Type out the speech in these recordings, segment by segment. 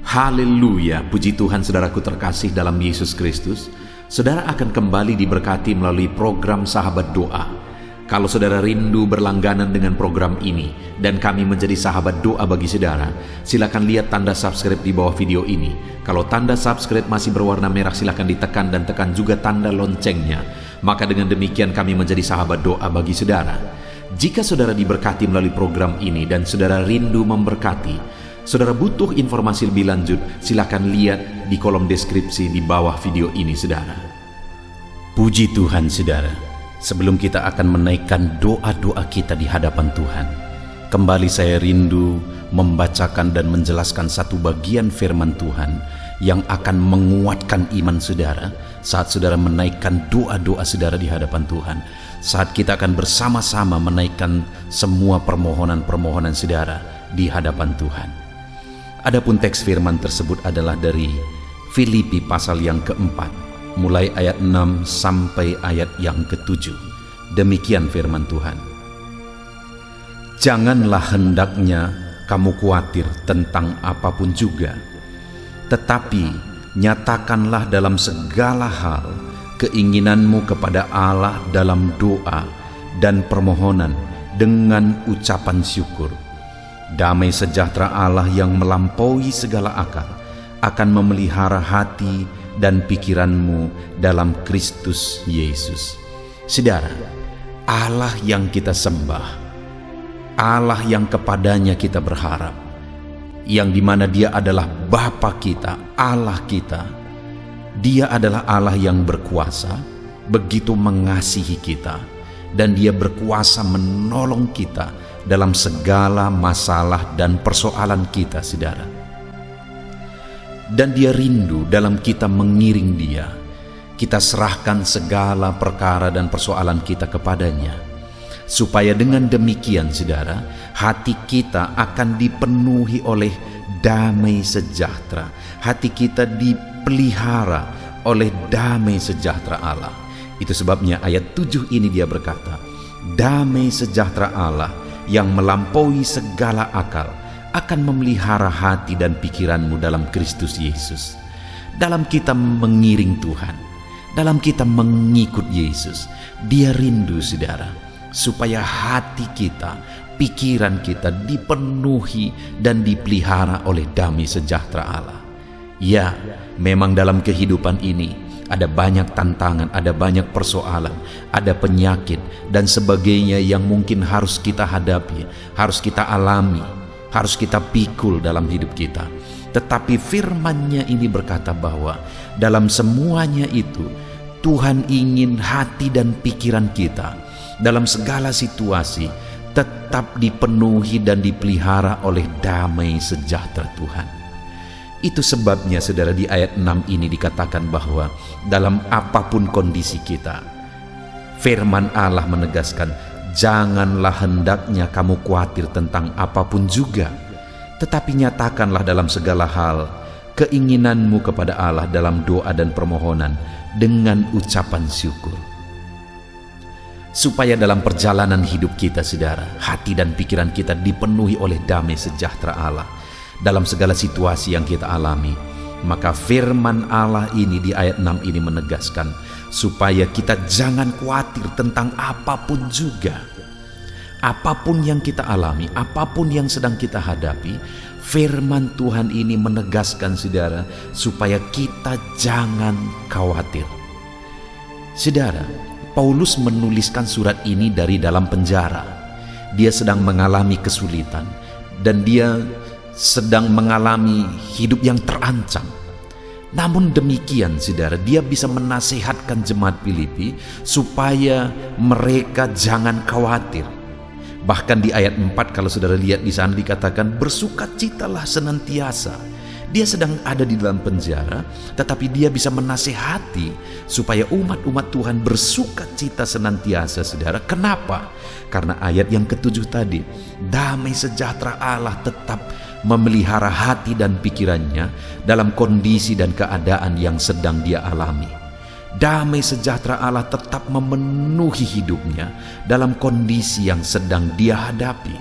Haleluya, puji Tuhan saudaraku terkasih dalam Yesus Kristus. Saudara akan kembali diberkati melalui program Sahabat Doa. Kalau saudara rindu berlangganan dengan program ini dan kami menjadi sahabat doa bagi saudara, silakan lihat tanda subscribe di bawah video ini. Kalau tanda subscribe masih berwarna merah, silakan ditekan dan tekan juga tanda loncengnya. Maka dengan demikian kami menjadi sahabat doa bagi saudara. Jika saudara diberkati melalui program ini dan saudara rindu memberkati, saudara butuh informasi lebih lanjut, silakan lihat di kolom deskripsi di bawah video ini, saudara. Puji Tuhan, saudara. Sebelum kita akan menaikkan doa-doa kita di hadapan Tuhan, kembali saya rindu membacakan dan menjelaskan satu bagian firman Tuhan yang akan menguatkan iman saudara saat saudara menaikkan doa-doa saudara di hadapan Tuhan. Saat kita akan bersama-sama menaikkan semua permohonan-permohonan saudara di hadapan Tuhan. Adapun teks firman tersebut adalah dari Filipi pasal yang keempat, mulai ayat 6 sampai ayat yang ke-7. Demikian firman Tuhan. Janganlah hendaknya kamu khawatir tentang apapun juga, tetapi nyatakanlah dalam segala hal keinginanmu kepada Allah dalam doa dan permohonan dengan ucapan syukur. Damai sejahtera Allah yang melampaui segala akal akan memelihara hati dan pikiranmu dalam Kristus Yesus. Saudara, Allah yang kita sembah, Allah yang kepadanya kita berharap, yang dimana Dia adalah Bapa kita, Allah kita. Dia adalah Allah yang berkuasa, begitu mengasihi kita, dan Dia berkuasa menolong kita dalam segala masalah dan persoalan kita, saudara. Dan Dia rindu dalam kita mengiring Dia. Kita serahkan segala perkara dan persoalan kita kepadanya, supaya dengan demikian, saudara, hati kita akan dipenuhi oleh damai sejahtera. Hati kita dipelihara oleh damai sejahtera Allah. Itu sebabnya ayat 7 ini Dia berkata, damai sejahtera Allah yang melampaui segala akal akan memelihara hati dan pikiranmu dalam Kristus Yesus. Dalam kita mengiring Tuhan, dalam kita mengikut Yesus, Dia rindu, saudara, supaya hati kita, pikiran kita dipenuhi dan dipelihara oleh damai sejahtera Allah. Ya, memang dalam kehidupan ini ada banyak tantangan, ada banyak persoalan, ada penyakit dan sebagainya yang mungkin harus kita hadapi, harus kita alami, harus kita pikul dalam hidup kita. Tetapi firman-Nya ini berkata bahwa dalam semuanya itu Tuhan ingin hati dan pikiran kita dalam segala situasi tetap dipenuhi dan dipelihara oleh damai sejahtera Tuhan. Itu sebabnya, saudara, di ayat 6 ini dikatakan bahwa dalam apapun kondisi kita, firman Allah menegaskan, janganlah hendaknya kamu khawatir tentang apapun juga, tetapi nyatakanlah dalam segala hal keinginanmu kepada Allah dalam doa dan permohonan dengan ucapan syukur. Supaya dalam perjalanan hidup kita, saudara, hati dan pikiran kita dipenuhi oleh damai sejahtera Allah dalam segala situasi yang kita alami. Maka firman Allah ini di ayat 6 ini menegaskan supaya kita jangan khawatir tentang apapun juga. Apapun yang kita alami, apapun yang sedang kita hadapi, firman Tuhan ini menegaskan, saudara, supaya kita jangan khawatir. Saudara, Paulus menuliskan surat ini dari dalam penjara. Dia sedang mengalami kesulitan dan dia sedang mengalami hidup yang terancam. Namun demikian, saudara, dia bisa menasihatkan jemaat Filipi supaya mereka jangan khawatir. Bahkan di ayat 4, kalau saudara lihat di sana dikatakan, bersukacitalah senantiasa. Dia sedang ada di dalam penjara, tetapi dia bisa menasihati supaya umat-umat Tuhan bersukacita senantiasa, saudara. Kenapa? Karena ayat yang ke-7 tadi, damai sejahtera Allah tetap memelihara hati dan pikirannya dalam kondisi dan keadaan yang sedang dia alami. Damai sejahtera Allah tetap memenuhi hidupnya dalam kondisi yang sedang dia hadapi.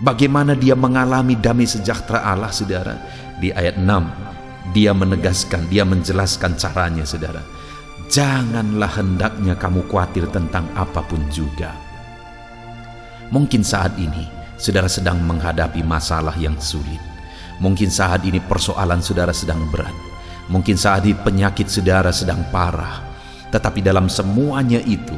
Bagaimana dia mengalami damai sejahtera Allah, saudara? Di ayat 6, dia menegaskan, dia menjelaskan caranya, saudara. Janganlah hendaknya kamu khawatir tentang apapun juga. Mungkin saat ini saudara sedang menghadapi masalah yang sulit. Mungkin saat ini persoalan saudara sedang berat. Mungkin saat ini penyakit saudara sedang parah. Tetapi dalam semuanya itu,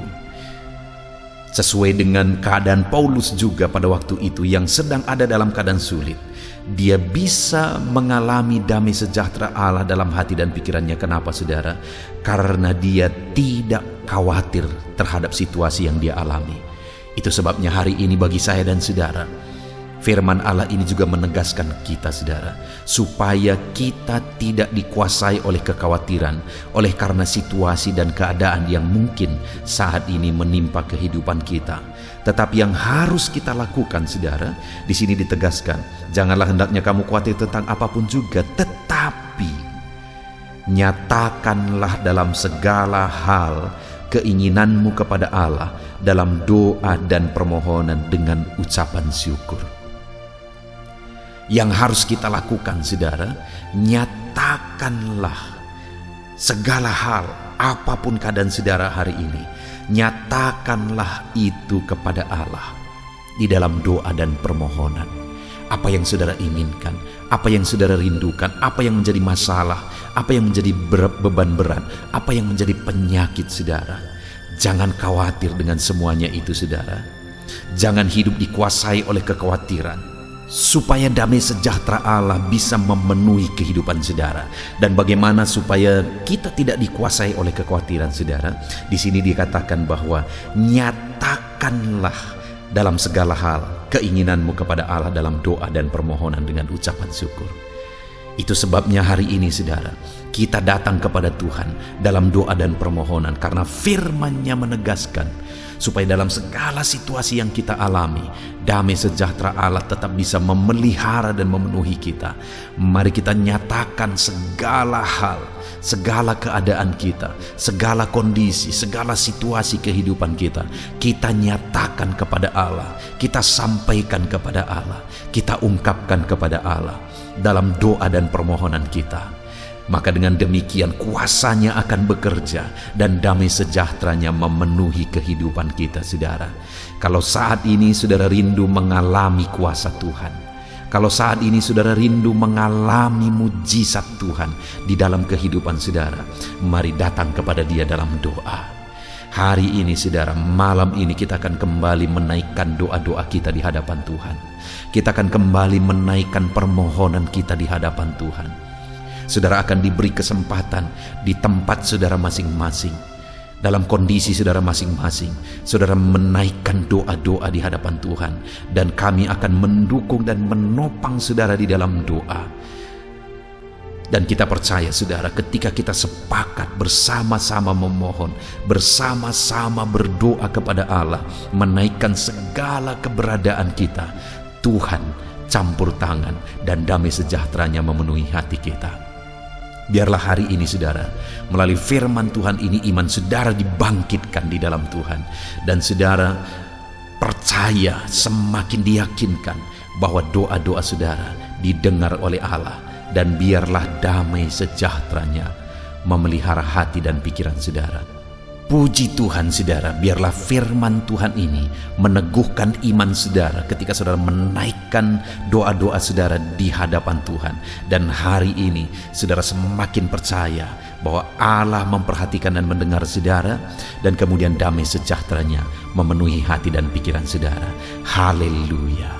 sesuai dengan keadaan Paulus juga pada waktu itu yang sedang ada dalam keadaan sulit, dia bisa mengalami damai sejahtera Allah dalam hati dan pikirannya. Kenapa, saudara? Karena dia tidak khawatir terhadap situasi yang dia alami. Itu sebabnya hari ini bagi saya dan saudara, firman Allah ini juga menegaskan kita, saudara, supaya kita tidak dikuasai oleh kekhawatiran oleh karena situasi dan keadaan yang mungkin saat ini menimpa kehidupan kita. Tetapi yang harus kita lakukan, saudara, di sini ditegaskan, janganlah hendaknya kamu khawatir tentang apapun juga, tetapi nyatakanlah dalam segala hal keinginanmu kepada Allah dalam doa dan permohonan dengan ucapan syukur. Yang harus kita lakukan, saudara, nyatakanlah segala hal, apapun keadaan saudara hari ini, nyatakanlah itu kepada Allah di dalam doa dan permohonan. Apa yang saudara inginkan, apa yang saudara rindukan, apa yang menjadi masalah, apa yang menjadi beban berat, apa yang menjadi penyakit saudara. Jangan khawatir dengan semuanya itu, saudara. Jangan hidup dikuasai oleh kekhawatiran, supaya damai sejahtera Allah bisa memenuhi kehidupan saudara. Dan bagaimana supaya kita tidak dikuasai oleh kekhawatiran, saudara? Di sini dikatakan bahwa nyatakanlah dalam segala hal keinginanmu kepada Allah dalam doa dan permohonan dengan ucapan syukur. Itu sebabnya hari ini, saudara, kita datang kepada Tuhan dalam doa dan permohonan, karena firman-Nya menegaskan supaya dalam segala situasi yang kita alami, damai sejahtera Allah tetap bisa memelihara dan memenuhi kita. Mari kita nyatakan segala hal, segala keadaan kita, segala kondisi, segala situasi kehidupan kita, kita nyatakan kepada Allah, kita sampaikan kepada Allah, kita ungkapkan kepada Allah dalam doa dan permohonan kita. Maka dengan demikian kuasanya akan bekerja dan damai sejahteranya memenuhi kehidupan kita, saudara. Kalau saat ini saudara rindu mengalami kuasa Tuhan, kalau saat ini saudara rindu mengalami mujizat Tuhan di dalam kehidupan saudara, mari datang kepada Dia dalam doa. Hari ini, saudara, malam ini kita akan kembali menaikkan doa-doa kita di hadapan Tuhan. Kita akan kembali menaikkan permohonan kita di hadapan Tuhan. Saudara akan diberi kesempatan di tempat saudara masing-masing, dalam kondisi saudara masing-masing, saudara menaikkan doa-doa di hadapan Tuhan, dan kami akan mendukung dan menopang saudara di dalam doa. Dan kita percaya, saudara, ketika kita sepakat bersama-sama memohon, bersama-sama berdoa kepada Allah, menaikkan segala keberadaan kita, Tuhan campur tangan dan damai sejahteranya memenuhi hati kita. Biarlah hari ini, saudara, melalui firman Tuhan ini iman saudara dibangkitkan di dalam Tuhan, dan saudara percaya, semakin diyakinkan bahwa doa-doa saudara didengar oleh Allah, dan biarlah damai sejahteranya memelihara hati dan pikiran saudara. Puji Tuhan, saudara, biarlah firman Tuhan ini meneguhkan iman saudara ketika saudara menaikkan doa-doa saudara di hadapan Tuhan. Dan hari ini saudara semakin percaya bahwa Allah memperhatikan dan mendengar saudara, dan kemudian damai sejahteranya memenuhi hati dan pikiran saudara. Haleluya.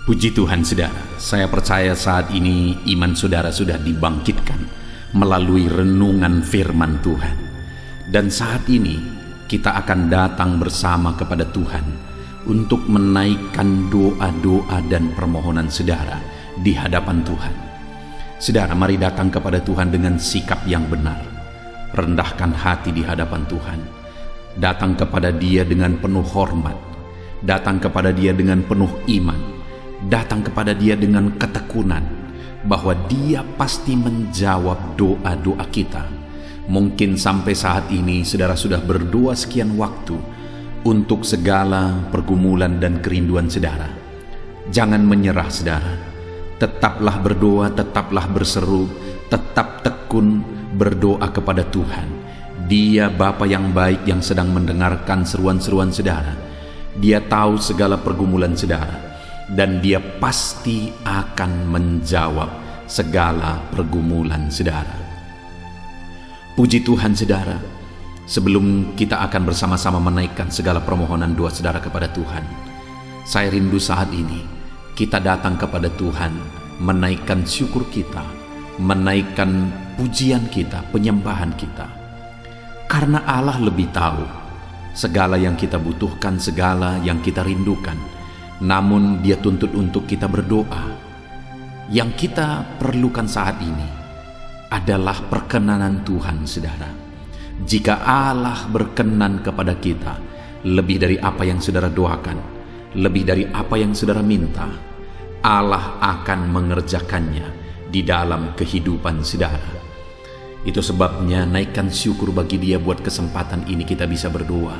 Puji Tuhan, saudara, saya percaya saat ini iman saudara sudah dibangkitkan melalui renungan firman Tuhan. Dan saat ini kita akan datang bersama kepada Tuhan untuk menaikkan doa-doa dan permohonan saudara di hadapan Tuhan. Saudara, mari datang kepada Tuhan dengan sikap yang benar. Rendahkan hati di hadapan Tuhan. Datang kepada Dia dengan penuh hormat. Datang kepada Dia dengan penuh iman. Datang kepada Dia dengan ketekunan bahwa Dia pasti menjawab doa-doa kita. Mungkin sampai saat ini saudara sudah berdoa sekian waktu untuk segala pergumulan dan kerinduan saudara. Jangan menyerah saudara. Tetaplah berdoa, tetaplah berseru, tetap tekun berdoa kepada Tuhan. Dia Bapa yang baik yang sedang mendengarkan seruan-seruan saudara. Dia tahu segala pergumulan saudara, dan Dia pasti akan menjawab segala pergumulan saudara. Puji Tuhan saudara, sebelum kita akan bersama-sama menaikkan segala permohonan doa saudara kepada Tuhan, saya rindu saat ini kita datang kepada Tuhan, menaikkan syukur kita, menaikkan pujian kita, penyembahan kita. Karena Allah lebih tahu segala yang kita butuhkan, segala yang kita rindukan. Namun Dia tuntut untuk kita berdoa. Yang kita perlukan saat ini adalah perkenanan Tuhan, saudara. Jika Allah berkenan kepada kita, lebih dari apa yang saudara doakan, lebih dari apa yang saudara minta, Allah akan mengerjakannya di dalam kehidupan saudara. Itu sebabnya naikkan syukur bagi Dia buat kesempatan ini kita bisa berdoa.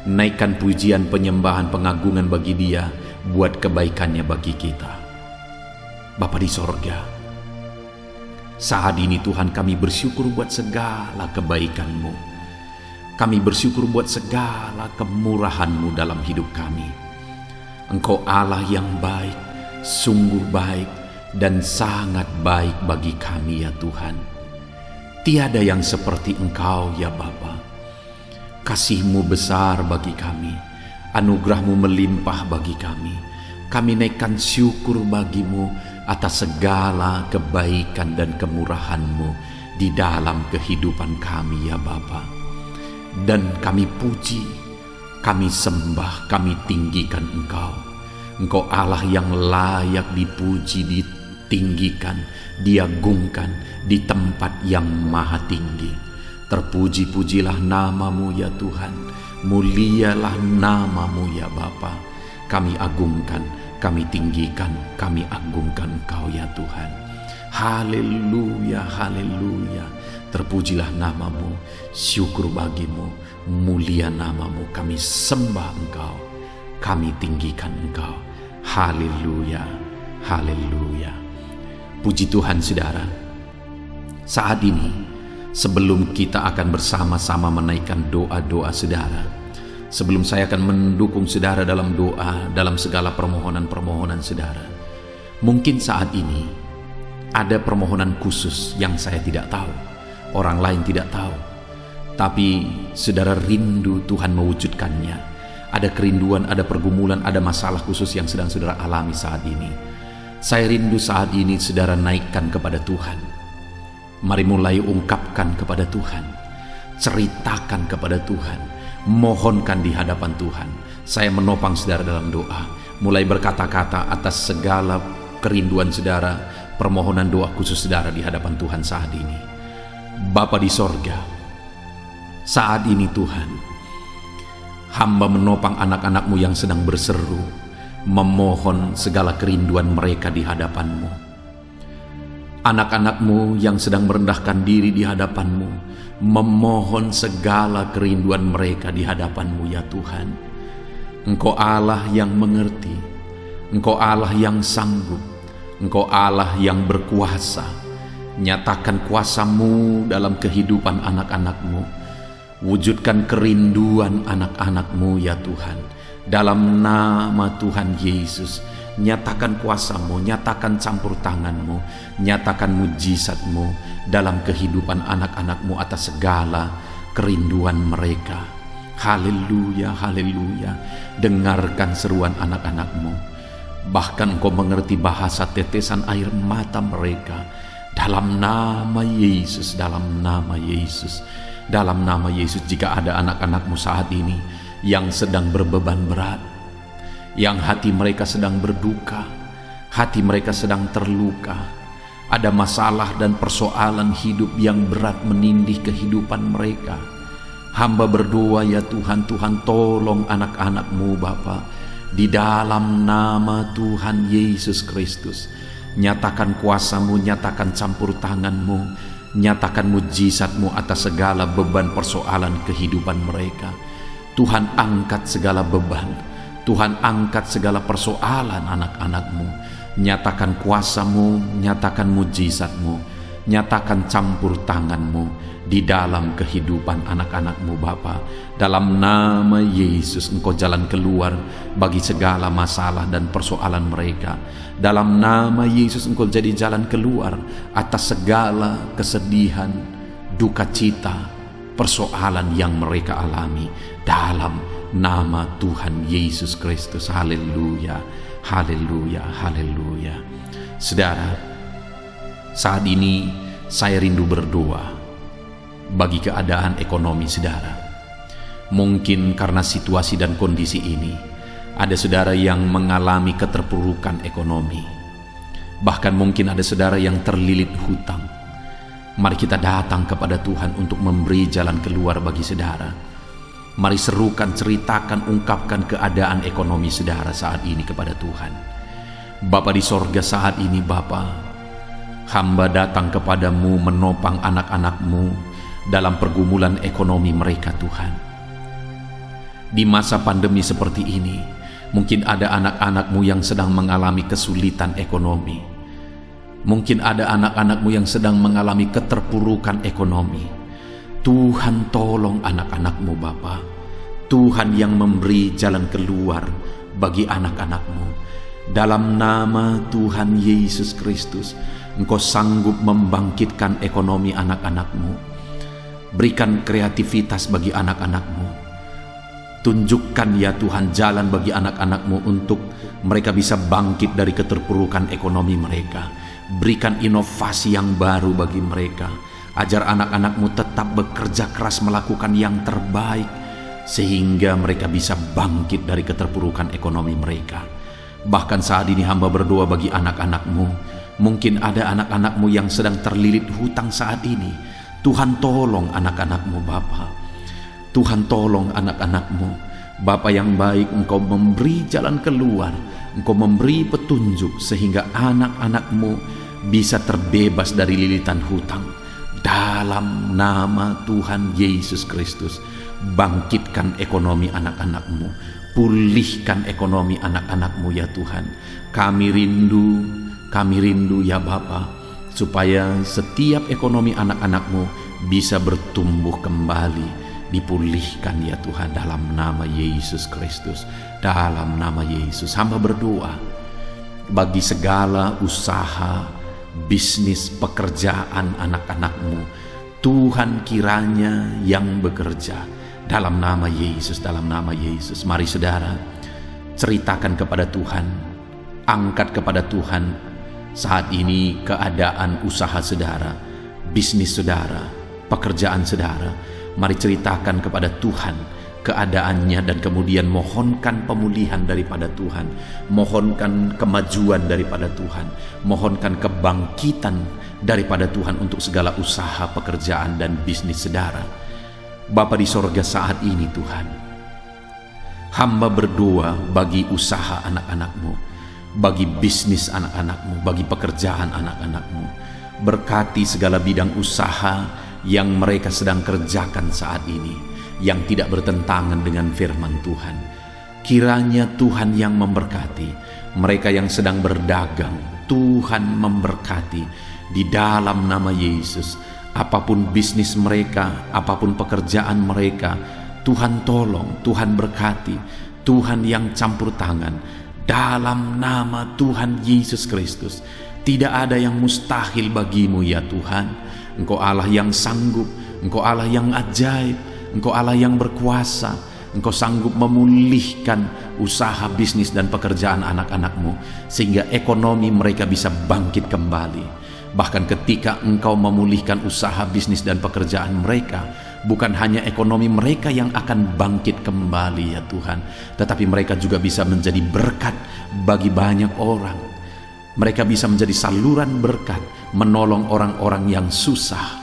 Naikkan pujian, penyembahan, pengagungan bagi Dia buat kebaikannya bagi kita. Bapa di sorga, saat ini Tuhan kami bersyukur buat segala kebaikan-Mu. Kami bersyukur buat segala kemurahan-Mu dalam hidup kami. Engkau Allah yang baik, sungguh baik dan sangat baik bagi kami ya Tuhan. Tiada yang seperti Engkau ya Bapa. Kasih-Mu besar bagi kami, anugerah-Mu melimpah bagi kami. Kami naikkan syukur bagi-Mu atas segala kebaikan dan kemurahan-Mu di dalam kehidupan kami ya Bapa. Dan kami puji, kami sembah, kami tinggikan Engkau. Engkau Allah yang layak dipuji, ditinggikan, diagungkan di tempat yang maha tinggi. Terpuji-pujilah nama-Mu ya Tuhan, mulialah nama-Mu ya Bapa. Kami agungkan, kami tinggikan, kami agungkan Engkau ya Tuhan. Haleluya, haleluya. Terpujilah nama-Mu, syukur bagi-Mu, mulia nama-Mu. Kami sembah Engkau, kami tinggikan Engkau. Haleluya, haleluya. Puji Tuhan saudara. Saat ini sebelum kita akan bersama-sama menaikkan doa-doa saudara, sebelum saya akan mendukung saudara dalam doa, dalam segala permohonan-permohonan saudara, mungkin saat ini ada permohonan khusus yang saya tidak tahu, orang lain tidak tahu, tapi saudara rindu Tuhan mewujudkannya. Ada kerinduan, ada pergumulan, ada masalah khusus yang sedang saudara alami saat ini. Saya rindu saat ini saudara naikkan kepada Tuhan. Mari mulai ungkapkan kepada Tuhan, ceritakan kepada Tuhan, mohonkan di hadapan Tuhan. Saya menopang saudara dalam doa, mulai berkata-kata atas segala kerinduan saudara, permohonan doa khusus saudara di hadapan Tuhan saat ini. Bapa di sorga, saat ini Tuhan, hamba menopang anak-anak-Mu yang sedang berseru, memohon segala kerinduan mereka di hadapan-Mu. Anak-anak-Mu yang sedang merendahkan diri di hadapan-Mu, memohon segala kerinduan mereka di hadapan-Mu ya Tuhan. Engkau Allah yang mengerti, Engkau Allah yang sanggup, Engkau Allah yang berkuasa. Nyatakan kuasa-Mu dalam kehidupan anak-anak-Mu. Wujudkan kerinduan anak-anak-Mu ya Tuhan. Dalam nama Tuhan Yesus, nyatakan kuasa-Mu, nyatakan campur tangan-Mu, nyatakan mujizat-Mu dalam kehidupan anak-anak-Mu atas segala kerinduan mereka. Haleluya, haleluya. Dengarkan seruan anak-anak-Mu. Bahkan Engkau mengerti bahasa tetesan air mata mereka. Dalam nama Yesus, dalam nama Yesus, dalam nama Yesus. Jika ada anak-anak-Mu saat ini yang sedang berbeban berat, yang hati mereka sedang berduka, hati mereka sedang terluka, ada masalah dan persoalan hidup yang berat menindih kehidupan mereka, hamba berdoa ya Tuhan, Tuhan tolong anak-anak-Mu Bapa. Di dalam nama Tuhan Yesus Kristus, nyatakan kuasa-Mu, nyatakan campur tangan-Mu, nyatakan mujizat-Mu atas segala beban persoalan kehidupan mereka. Tuhan angkat segala beban, Tuhan, angkat segala persoalan anak-anak-Mu. Nyatakan kuasa-Mu, nyatakan mujizat-Mu, nyatakan campur tangan-Mu di dalam kehidupan anak-anak-Mu Bapa. Dalam nama Yesus, Engkau jalan keluar bagi segala masalah dan persoalan mereka. Dalam nama Yesus, Engkau jadi jalan keluar atas segala kesedihan, duka cita, persoalan yang mereka alami. Dalam nama Tuhan Yesus Kristus. Haleluya, haleluya, haleluya. Saudara, saat ini saya rindu berdoa bagi keadaan ekonomi saudara. Mungkin karena situasi dan kondisi ini, ada saudara yang mengalami keterpurukan ekonomi. Bahkan mungkin ada saudara yang terlilit hutang. Mari kita datang kepada Tuhan untuk memberi jalan keluar bagi saudara. Mari serukan, ceritakan, ungkapkan keadaan ekonomi saudara saat ini kepada Tuhan. Bapa di sorga, saat ini Bapa, hamba datang kepadamu menopang anak-anak-Mu dalam pergumulan ekonomi mereka Tuhan. Di masa pandemi seperti ini, mungkin ada anak-anak-Mu yang sedang mengalami kesulitan ekonomi. Mungkin ada anak-anak-Mu yang sedang mengalami keterpurukan ekonomi. Tuhan, tolong anak-anak-Mu Bapa. Tuhan yang memberi jalan keluar bagi anak-anak-Mu. Dalam nama Tuhan Yesus Kristus, Engkau sanggup membangkitkan ekonomi anak-anak-Mu. Berikan kreativitas bagi anak-anak-Mu. Tunjukkan ya Tuhan jalan bagi anak-anak-Mu untuk mereka bisa bangkit dari keterpurukan ekonomi mereka. Berikan inovasi yang baru bagi mereka. Ajar anak-anak-Mu tetap bekerja keras melakukan yang terbaik, sehingga mereka bisa bangkit dari keterpurukan ekonomi mereka. Bahkan saat ini hamba berdoa bagi anak-anak-Mu. Mungkin ada anak-anak-Mu yang sedang terlilit hutang saat ini. Tuhan, tolong anak-anak-Mu Bapa. Tuhan, tolong anak-anak-Mu. Bapa yang baik, Engkau memberi jalan keluar, Engkau memberi petunjuk sehingga anak-anak-Mu bisa terbebas dari lilitan hutang. Dalam nama Tuhan Yesus Kristus, bangkitkan ekonomi anak-anak-Mu, pulihkan ekonomi anak-anak-Mu ya Tuhan. Kami rindu ya Bapa, supaya setiap ekonomi anak-anak-Mu bisa bertumbuh kembali, dipulihkan ya Tuhan, dalam nama Yesus Kristus. Dalam nama Yesus hamba berdoa bagi segala usaha, bisnis, pekerjaan anak-anak-Mu. Tuhan, kiranya yang bekerja dalam nama Yesus, dalam nama Yesus. Mari saudara, ceritakan kepada Tuhan, angkat kepada Tuhan saat ini keadaan usaha saudara, bisnis saudara, pekerjaan saudara. Mari ceritakan kepada Tuhan keadaannya dan kemudian mohonkan pemulihan daripada Tuhan, mohonkan kemajuan daripada Tuhan, mohonkan kebangkitan daripada Tuhan untuk segala usaha, pekerjaan dan bisnis saudara. Bapa di sorga, saat ini Tuhan, hamba berdoa bagi usaha anak-anak-Mu, bagi bisnis anak-anak-Mu, bagi pekerjaan anak-anak-Mu. Berkati segala bidang usaha yang mereka sedang kerjakan saat ini, yang tidak bertentangan dengan firman Tuhan. Kiranya Tuhan yang memberkati mereka yang sedang berdagang. Tuhan memberkati di dalam nama Yesus. Apapun bisnis mereka, apapun pekerjaan mereka, Tuhan tolong, Tuhan berkati, Tuhan yang campur tangan. Dalam nama Tuhan Yesus Kristus, tidak ada yang mustahil bagimu ya Tuhan. Engkau Allah yang sanggup, Engkau Allah yang ajaib, Engkau Allah yang berkuasa. Engkau sanggup memulihkan usaha, bisnis dan pekerjaan anak-anak-Mu, sehingga ekonomi mereka bisa bangkit kembali. Bahkan ketika Engkau memulihkan usaha, bisnis dan pekerjaan mereka, bukan hanya ekonomi mereka yang akan bangkit kembali ya Tuhan, tetapi mereka juga bisa menjadi berkat bagi banyak orang. Mereka bisa menjadi saluran berkat, menolong orang-orang yang susah.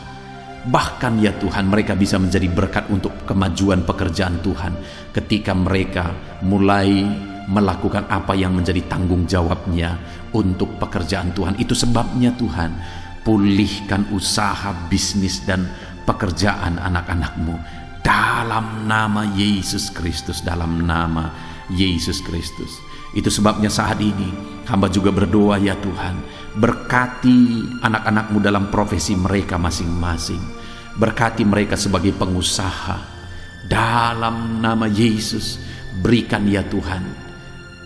Bahkan ya Tuhan, mereka bisa menjadi berkat untuk kemajuan pekerjaan Tuhan ketika mereka mulai melakukan apa yang menjadi tanggung jawabnya untuk pekerjaan Tuhan. Itu sebabnya Tuhan, pulihkan usaha, bisnis dan pekerjaan anak-anak-Mu dalam nama Yesus Kristus, dalam nama Yesus Kristus. Itu sebabnya saat ini hamba juga berdoa, ya Tuhan, berkati anak-anak-Mu dalam profesi mereka masing-masing. Berkati mereka sebagai pengusaha. Dalam nama Yesus, berikan ya Tuhan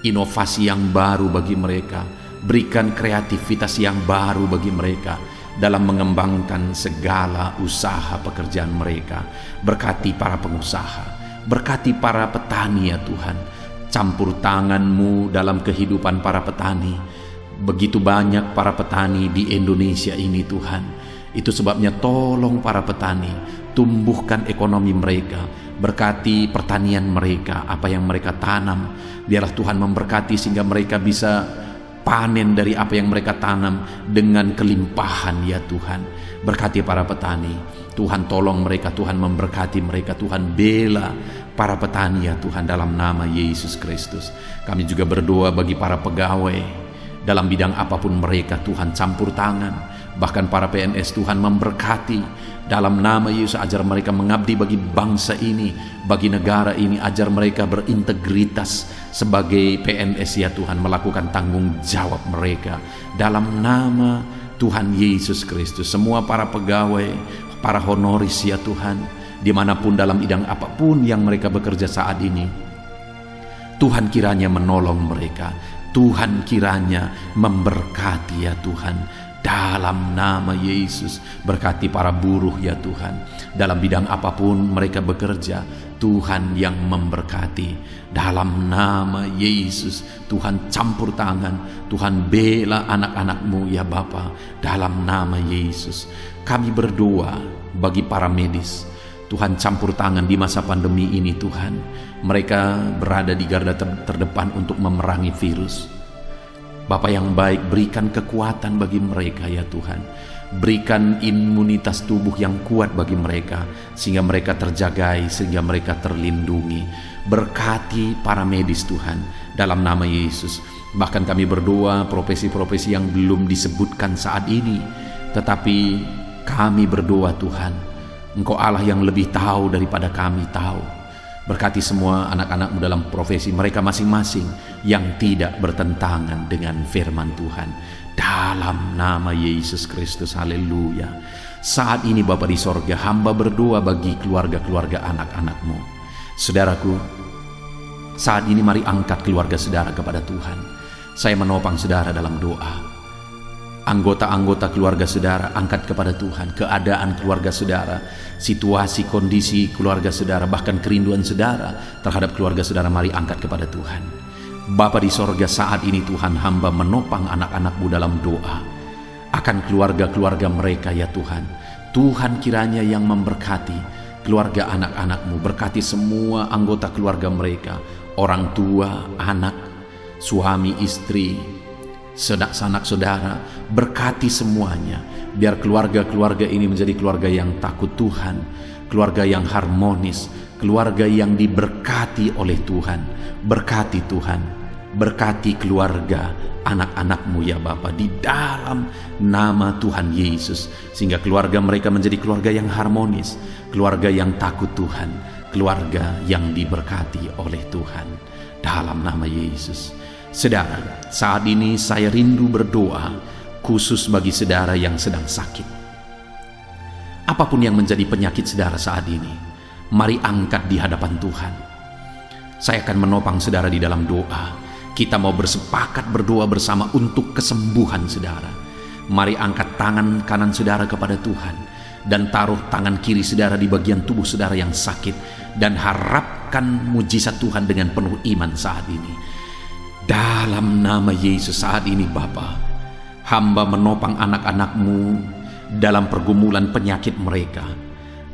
inovasi yang baru bagi mereka. Berikan kreativitas yang baru bagi mereka dalam mengembangkan segala usaha pekerjaan mereka. Berkati para pengusaha, berkati para petani ya Tuhan. Campur tangan-Mu dalam kehidupan para petani. Begitu banyak para petani di Indonesia ini Tuhan. Itu sebabnya tolong para petani, tumbuhkan ekonomi mereka. Berkati pertanian mereka, apa yang mereka tanam. Biarlah Tuhan memberkati sehingga mereka bisa panen dari apa yang mereka tanam dengan kelimpahan ya Tuhan. Berkati para petani, Tuhan tolong mereka, Tuhan memberkati mereka, Tuhan bela para petani ya Tuhan, dalam nama Yesus Kristus. Kami juga berdoa bagi para pegawai dalam bidang apapun mereka, Tuhan campur tangan. Bahkan para PNS, Tuhan memberkati dalam nama Yesus. Ajar mereka mengabdi bagi bangsa ini, bagi negara ini. Ajar mereka berintegritas sebagai PNS ya Tuhan, melakukan tanggung jawab mereka dalam nama Tuhan Yesus Kristus. Semua para pegawai, para honoris ya Tuhan, dimanapun dalam bidang apapun yang mereka bekerja saat ini, Tuhan kiranya menolong mereka, Tuhan kiranya memberkati ya Tuhan, dalam nama Yesus. Berkati para buruh ya Tuhan, dalam bidang apapun mereka bekerja, Tuhan yang memberkati dalam nama Yesus. Tuhan campur tangan, Tuhan bela anak-anak-Mu ya Bapa, dalam nama Yesus. Kami berdoa bagi para medis, Tuhan campur tangan di masa pandemi ini Tuhan. Mereka berada di garda terdepan untuk memerangi virus. Bapa yang baik, berikan kekuatan bagi mereka ya Tuhan. Berikan imunitas tubuh yang kuat bagi mereka, sehingga mereka terjagai, sehingga mereka terlindungi. Berkati para medis Tuhan, dalam nama Yesus. Bahkan kami berdoa profesi-profesi yang belum disebutkan saat ini, tetapi kami berdoa Tuhan, Engkau Allah yang lebih tahu daripada kami tahu. Berkati semua anak-anak-Mu dalam profesi mereka masing-masing yang tidak bertentangan dengan firman Tuhan, dalam nama Yesus Kristus. Haleluya. Saat ini Bapa di sorga, hamba berdoa bagi keluarga-keluarga anak-anak-Mu. Saudaraku, saat ini mari angkat keluarga saudara kepada Tuhan. Saya menopang saudara dalam doa. Anggota-anggota keluarga saudara angkat kepada Tuhan. Keadaan keluarga saudara, situasi, kondisi keluarga saudara, bahkan kerinduan saudara terhadap keluarga saudara, mari angkat kepada Tuhan. Bapa di sorga, saat ini Tuhan, hamba menopang anak-anak-Mu dalam doa akan keluarga-keluarga mereka ya Tuhan. Tuhan kiranya yang memberkati keluarga anak-anak-Mu. Berkati semua anggota keluarga mereka, orang tua, anak, suami, istri, sanak saudara. Berkati semuanya, biar keluarga-keluarga ini menjadi keluarga yang takut Tuhan, keluarga yang harmonis, keluarga yang diberkati oleh Tuhan. Berkati Tuhan, berkati keluarga anak-anak-Mu ya Bapa, di dalam nama Tuhan Yesus, sehingga keluarga mereka menjadi keluarga yang harmonis, keluarga yang takut Tuhan, keluarga yang diberkati oleh Tuhan, dalam nama Yesus. Saudara, saat ini saya rindu berdoa khusus bagi saudara yang sedang sakit. Apapun yang menjadi penyakit saudara saat ini, mari angkat di hadapan Tuhan. Saya akan menopang saudara di dalam doa. Kita mau bersepakat berdoa bersama untuk kesembuhan saudara. Mari angkat tangan kanan saudara kepada Tuhan dan taruh tangan kiri saudara di bagian tubuh saudara yang sakit, dan harapkan mujizat Tuhan dengan penuh iman saat ini. Dalam nama Yesus, saat ini Bapa, hamba menopang anak-anak-Mu dalam pergumulan penyakit mereka.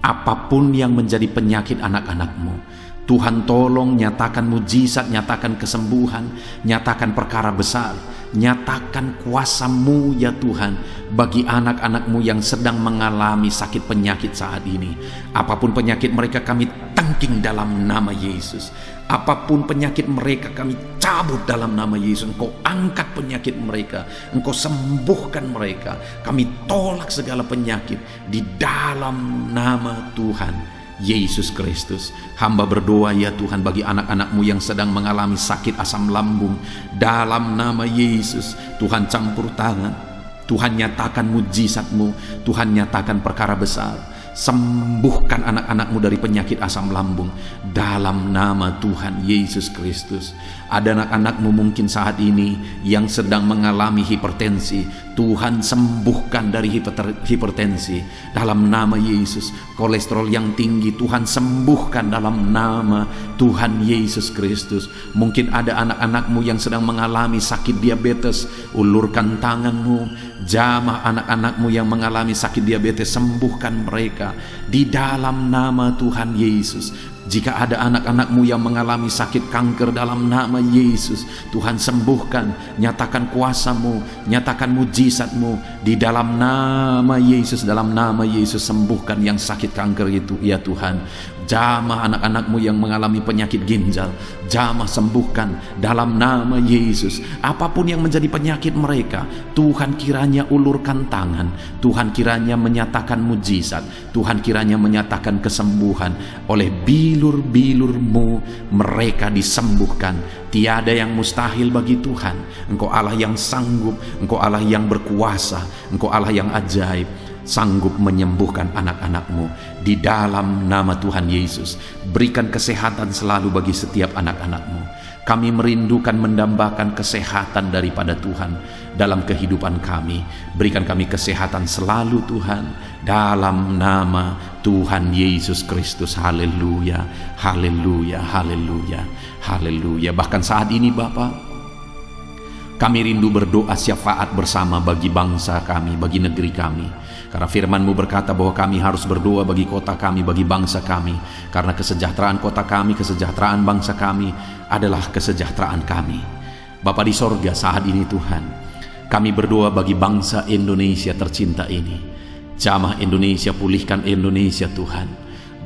Apapun yang menjadi penyakit anak-anak-Mu, Tuhan tolong nyatakan mujizat, nyatakan kesembuhan, nyatakan perkara besar, nyatakan kuasa-Mu ya Tuhan bagi anak-anak-Mu yang sedang mengalami sakit penyakit saat ini. Apapun penyakit mereka, kami tangking dalam nama Yesus. Apapun penyakit mereka, kami cabut dalam nama Yesus. Engkau angkat penyakit mereka, Engkau sembuhkan mereka. Kami tolak segala penyakit di dalam nama Tuhan Yesus Kristus. Hamba berdoa ya Tuhan bagi anak-anak-Mu yang sedang mengalami sakit asam lambung. Dalam nama Yesus, Tuhan campur tangan, Tuhan nyatakan mujizat-Mu, Tuhan nyatakan perkara besar. Sembuhkan anak-anak-Mu dari penyakit asam lambung dalam nama Tuhan Yesus Kristus. Ada anak-anak-Mu mungkin saat ini yang sedang mengalami hipertensi. Tuhan sembuhkan dari hipertensi dalam nama Yesus. Kolesterol yang tinggi Tuhan sembuhkan dalam nama Tuhan Yesus Kristus. Mungkin ada anak-anak-Mu yang sedang mengalami sakit diabetes. Ulurkan tangan-Mu, jamah anak-anak-Mu yang mengalami sakit diabetes, sembuhkan mereka di dalam nama Tuhan Yesus. Jika ada anak-anak-Mu yang mengalami sakit kanker, dalam nama Yesus Tuhan sembuhkan, nyatakan kuasa-Mu, nyatakan mujizat-Mu di dalam nama Yesus. Dalam nama Yesus sembuhkan yang sakit kanker itu ya Tuhan. Jamah anak-anak-Mu yang mengalami penyakit ginjal, jamah sembuhkan dalam nama Yesus. Apapun yang menjadi penyakit mereka, Tuhan kiranya ulurkan tangan, Tuhan kiranya menyatakan mujizat, Tuhan kiranya menyatakan kesembuhan. Oleh bilur-bilur-Mu mereka disembuhkan. Tiada yang mustahil bagi Tuhan. Engkau Allah yang sanggup, Engkau Allah yang berkuasa, Engkau Allah yang ajaib, sanggup menyembuhkan anak-anak-Mu di dalam nama Tuhan Yesus. Berikan kesehatan selalu bagi setiap anak-anak-Mu. Kami merindukan mendambakan kesehatan daripada Tuhan dalam kehidupan kami. Berikan kami kesehatan selalu Tuhan, dalam nama Tuhan Yesus Kristus. Haleluya, haleluya, haleluya, haleluya. Bahkan saat ini Bapa, kami rindu berdoa syafaat bersama bagi bangsa kami, bagi negeri kami. Karena firman-Mu berkata bahwa kami harus berdoa bagi kota kami, bagi bangsa kami. Karena kesejahteraan kota kami, kesejahteraan bangsa kami adalah kesejahteraan kami. Bapa di sorga, saat ini Tuhan, kami berdoa bagi bangsa Indonesia tercinta ini. Jamah Indonesia, pulihkan Indonesia Tuhan.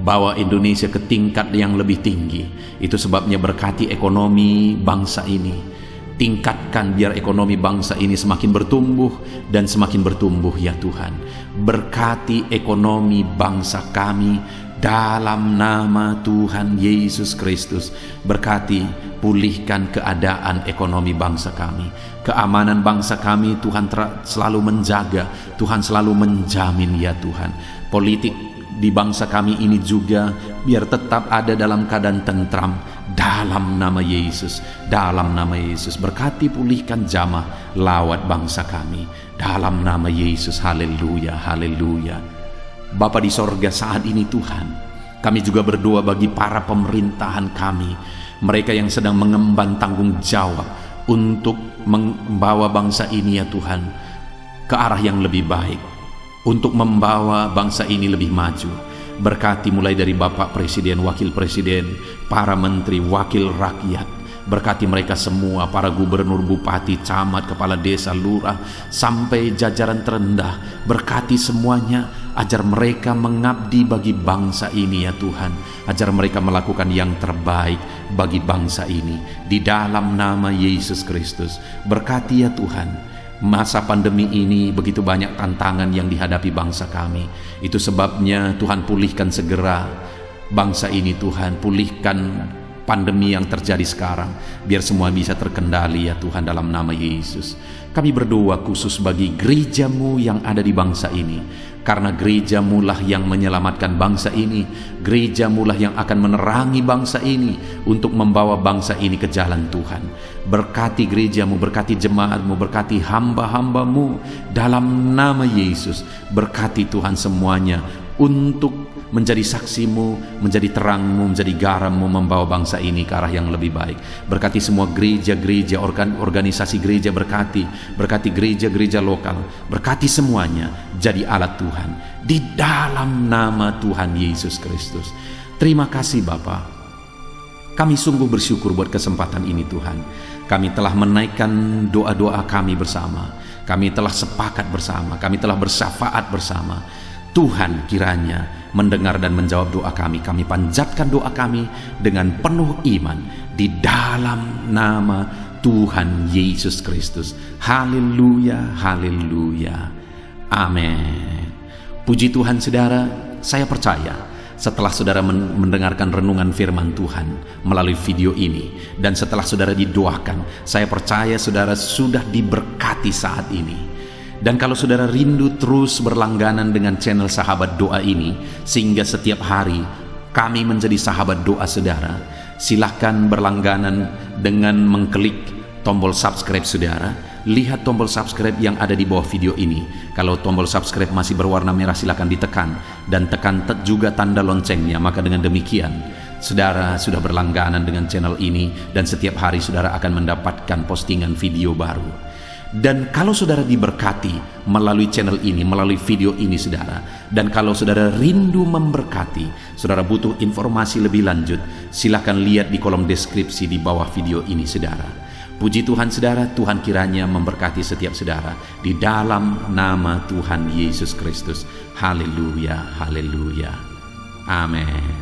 Bawa Indonesia ke tingkat yang lebih tinggi. Itu sebabnya berkati ekonomi bangsa ini. Tingkatkan biar ekonomi bangsa ini semakin bertumbuh dan semakin bertumbuh ya Tuhan. Berkati ekonomi bangsa kami dalam nama Tuhan Yesus Kristus. Berkati, pulihkan keadaan ekonomi bangsa kami. Keamanan bangsa kami Tuhan selalu menjaga, Tuhan selalu menjamin ya Tuhan. Politik di bangsa kami ini juga biar tetap ada dalam keadaan tentram dalam nama Yesus. Dalam nama Yesus berkati, pulihkan jamah lawat bangsa kami dalam nama Yesus. Haleluya, haleluya. Bapa di sorga, saat ini Tuhan, kami juga berdoa bagi para pemerintahan kami, mereka yang sedang mengemban tanggung jawab untuk membawa bangsa ini ya Tuhan ke arah yang lebih baik, untuk membawa bangsa ini lebih maju. Berkati mulai dari Bapak Presiden, Wakil Presiden, para menteri, wakil rakyat. Berkati mereka semua, para gubernur, bupati, camat, kepala desa, lurah, sampai jajaran terendah. Berkati semuanya, ajar mereka mengabdi bagi bangsa ini ya Tuhan. Ajar mereka melakukan yang terbaik bagi bangsa ini. Di dalam nama Yesus Kristus. Berkati ya Tuhan. Masa pandemi ini begitu banyak tantangan yang dihadapi bangsa kami. Itu sebabnya Tuhan pulihkan segera bangsa ini Tuhan. Pulihkan pandemi yang terjadi sekarang, biar semua bisa terkendali ya Tuhan, dalam nama Yesus. Kami berdoa khusus bagi gereja-Mu yang ada di bangsa ini. Karena gereja-Mu lah yang menyelamatkan bangsa ini. Gereja-Mu lah yang akan menerangi bangsa ini untuk membawa bangsa ini ke jalan Tuhan. Berkati gereja-Mu, berkati jemaat-Mu, berkati hamba-hamba-Mu dalam nama Yesus. Berkati Tuhan semuanya untuk menjadi saksi-Mu, menjadi terang-Mu, menjadi garam-Mu, membawa bangsa ini ke arah yang lebih baik. Berkati semua gereja-gereja, organisasi gereja, berkati gereja-gereja lokal, berkati semuanya jadi alat Tuhan di dalam nama Tuhan Yesus Kristus. Terima kasih Bapa. Kami sungguh bersyukur buat kesempatan ini Tuhan. Kami telah menaikkan doa-doa kami bersama. Kami telah sepakat bersama, kami telah bersyafaat bersama. Tuhan kiranya mendengar dan menjawab doa kami. Kami panjatkan doa kami dengan penuh iman di dalam nama Tuhan Yesus Kristus. Haleluya, haleluya, amin. Puji Tuhan saudara, saya percaya setelah saudara mendengarkan renungan firman Tuhan melalui video ini, dan setelah saudara didoakan, saya percaya saudara sudah diberkati saat ini. Dan kalau saudara rindu terus berlangganan dengan channel Sahabat Doa ini, sehingga setiap hari kami menjadi sahabat doa saudara, silahkan berlangganan dengan mengklik tombol subscribe saudara. Lihat tombol subscribe yang ada di bawah video ini. Kalau tombol subscribe masih berwarna merah, silahkan ditekan, dan tekan juga tanda loncengnya. Maka dengan demikian saudara sudah berlangganan dengan channel ini, dan setiap hari saudara akan mendapatkan postingan video baru. Dan kalau saudara diberkati melalui channel ini, melalui video ini saudara, dan kalau saudara rindu memberkati, saudara butuh informasi lebih lanjut, silahkan lihat di kolom deskripsi di bawah video ini saudara. Puji Tuhan saudara, Tuhan kiranya memberkati setiap saudara di dalam nama Tuhan Yesus Kristus. Haleluya, haleluya, amin.